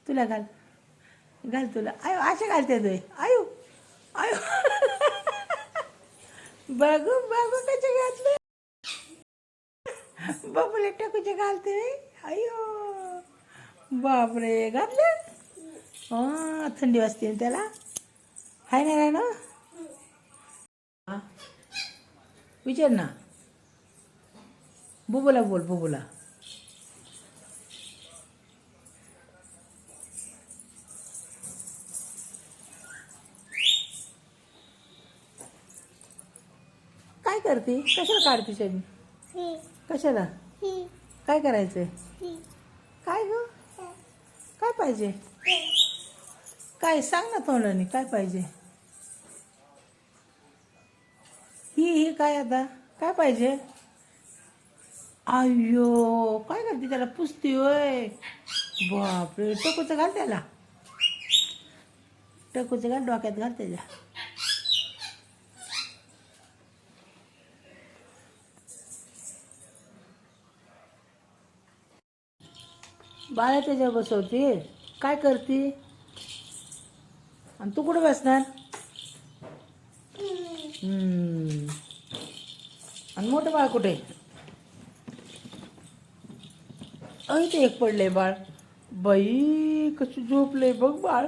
तुला घाल घाल तुला आयो अशा घालते तुय आयो आयो बघू बघू कसे घातले बाबूला टाकूचे घालते अयो बापरे घातले थंडी वाजते ना त्याला हाय ना राणू विचार ना बुबूला बोल बुबूला काय करते कशाला काढते शनी कशाला काय करायचंय काय ग काय पाहिजे काय सांग ना तोंडाने काय पाहिजे ही काय आता काय पाहिजे अय्यो काय करते त्याला पुसती होय बापरे टकूचं घाल त्याला टकूचं घाल डोक्यात घाल त्याच्या बाळा त्याच्यावर बसवते काय करते आणि तू कुठं बसणार आणि मोठं बाळ कुठे ते एक पडलंय बाळ बाई कशी झोपले बघ बाळ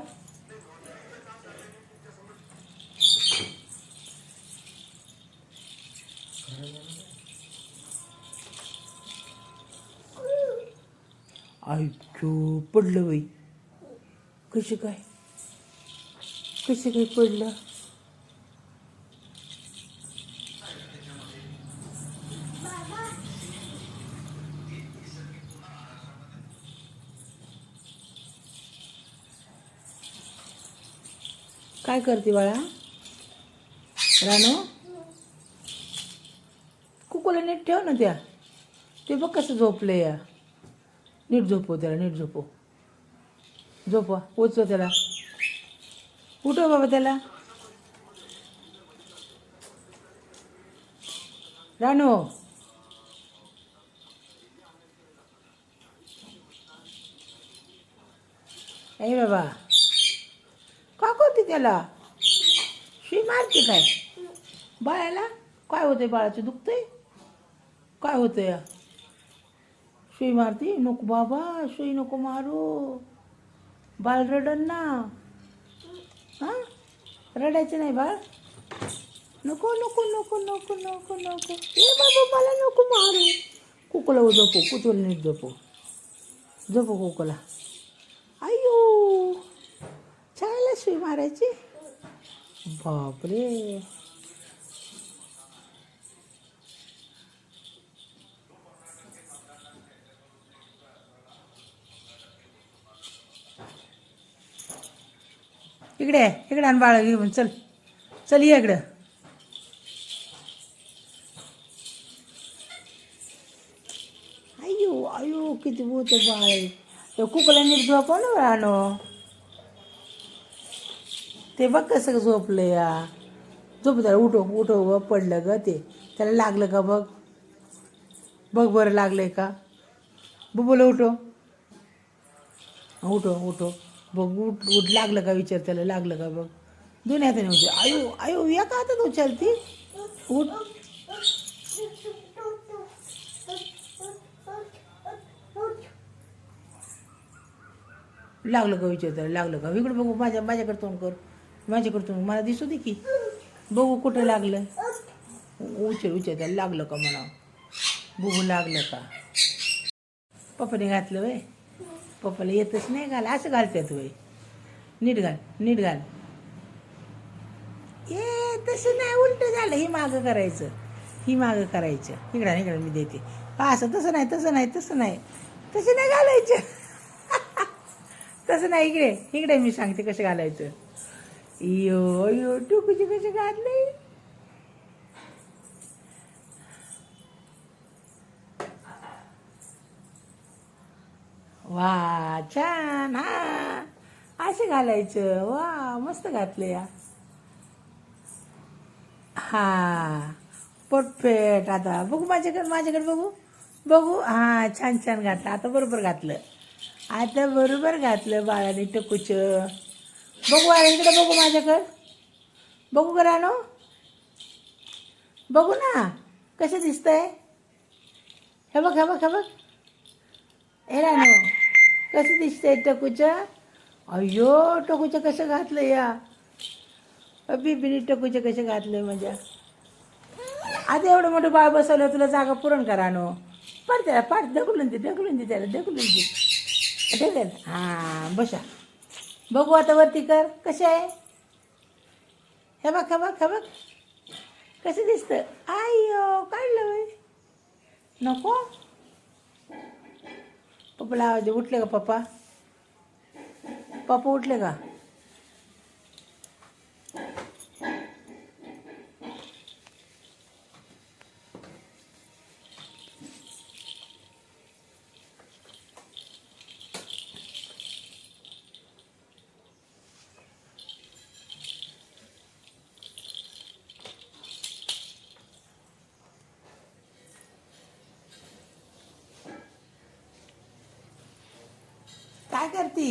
ऐकू पडलं बाई कशी काय पडलं काय करते बाळा रानू कुकूला नीट ठेव ना त्या ते बघ कसं झोपले या नीट झोपव त्याला नीट झोपवा उचव त्याला उठव बाबा त्याला रानू आई बाबा का करते त्याला शी मारते काय बाळाला काय होतंय बाळाचं दुखतंय काय होतंय सुई मारती नको बाबा सुई नको मारू बाळ रडन ना हां रडायचं नाही बाळ नको नको नको नको नको नको ए बाबा मला नको मारू कुकूला झोपो कुचूला नीट झोपो कुकूला अय्यो चायला सुई मारायची बापरे इकडे आण बाळा घेऊन चल ये इकडं अय्यो अय्यो किती बोत बाळ कुकला नीट झोपव ना बाळानो ते बघ कसं झोपलं या झोप त्याला उठव पडलं ग ते त्याला लागलं का बघ बरं लागलंय का बुबूला उठव बघ उठ लागलं का विचार त्याला लागलं का बघ दोन्ही हाताने उचल आयु आयु एका हातात उचलती उठ लागलं का विचार त्याला लागलं का इकडे बघू माझ्याकडे तोंड कर मला दिसू दे की बघू कुठं लागलं उचल त्याला लागलं का म्हणा बुबू लागलं का पप्पाने घातलं वय पप्पाला येतच नाही घाल असं घालतात वय नीट घाल ये तसं नाही उलट झालं ही मागं करायचं इकडं मी देते असं तसं नाही तसं नाही घालायचं तसं नाही इकडे मी सांगते कसं घालायचं यो टुकूची कशी घातली वा छान हा असे घालायचं वा मस्त घातलं या हा परफेक्ट आता बघू माझ्याकडे बघू हा छान घातलं आता बरोबर घातलं आता बरोबर घातलं बाळाने टकूच. बघू बाळा इकडे बघू माझ्याकडं. बघू का रानो? बघू ना कसं दिसतंय. हे बघ हे बघ हे बघ. हे रानो कसं दिसतंय टकूच. अय्यो टकूचं कसं घातलं या. बिबिनी टकूचं कसं घातलंय माझ्या. आता एवढं मोठं बाळ बसवलं तुला जागा पुरण का रानो. पाड त्याला पाड. ढकलून दे त्याला ढकलून दे. ढकल. हां बसा. बघू आता वरती कर कसे आहे. हे बघ हे बघ हे बघ कसं दिसतं. आयो काढलं बाई. नको पप्पाला आवाज दे. उठले का पप्पा. पप्पा उठले का. काय करती.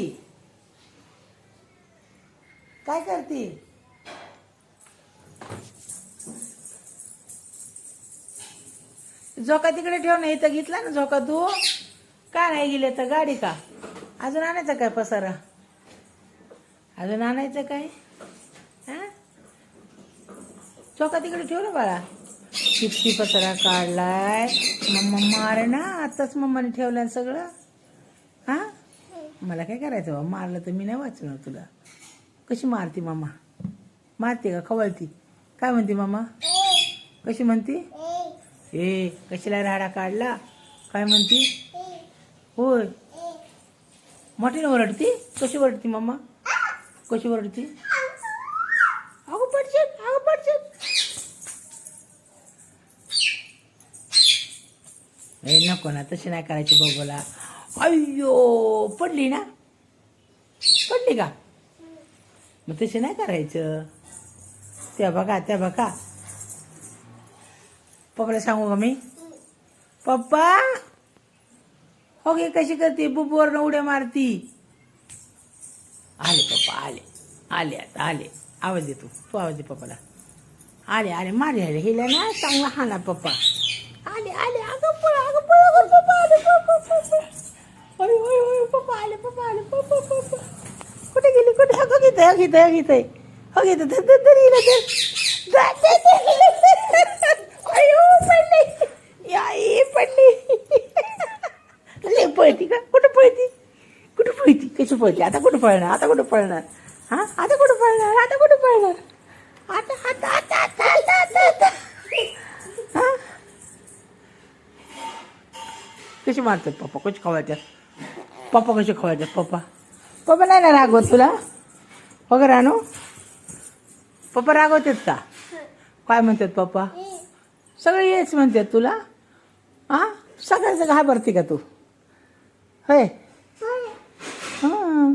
काय करती. झोका तिकडे ठेव ना. इथं घेतला ना झोका तू. का नाही गेले तर गाडी का. अजून आणायचं काय पसारा. अजून आणायचं काय. हां झोका तिकडे ठेव ना बाळा. किती पसारा काढलाय. मम्मा मार ना. आताच मम्माने ठेवलं सगळं. हां मला काय करायचं बाबा. मारलं तर मी नाही वाचणार तुला. कशी मारती मामा. मारते का खवळती. काय म्हणते मामा. कशी म्हणती. ए कशाला राडा काढला. काय म्हणती. होय मोठीने ओरडती. कशी ओरडती मामा. कशी ओरडती. अगं पडशील अगं पडशील. ए नको ना तशी नाही करायची बघूला. अय्यो पडली ना. पडली का. मग तशी नाही करायचं. त्या बघा पप्पाला सांगू का मी. पप्पा हो गे कशी करते. बुबूवरनं उड्या मारती. आले पप्पा आले आता आले. आवाज दे तू आवाज दे पप्पाला. आले मारे आले. हिला ना चांगला हाना पप्पा. आले अगं पळा पप्पा आले. पप्पा आले पप्पा. कुठे गेली कुठे. घेतय हो घेत पडली. लय पळती का. कुठं पळती कशी पळती. आता कुठं पळणार. हां आता कुठं पळणार. आता हां कशी मारतात पप्पा. कशी खवळतात पप्पा. पप्पा नाही ना रागवत तुला. वगैरे रानू पप्पा रागवतात का. काय म्हणतात पप्पा. सगळे येच म्हणतात तुला. हां सगळ्याचं घाबरते का तू. होय हां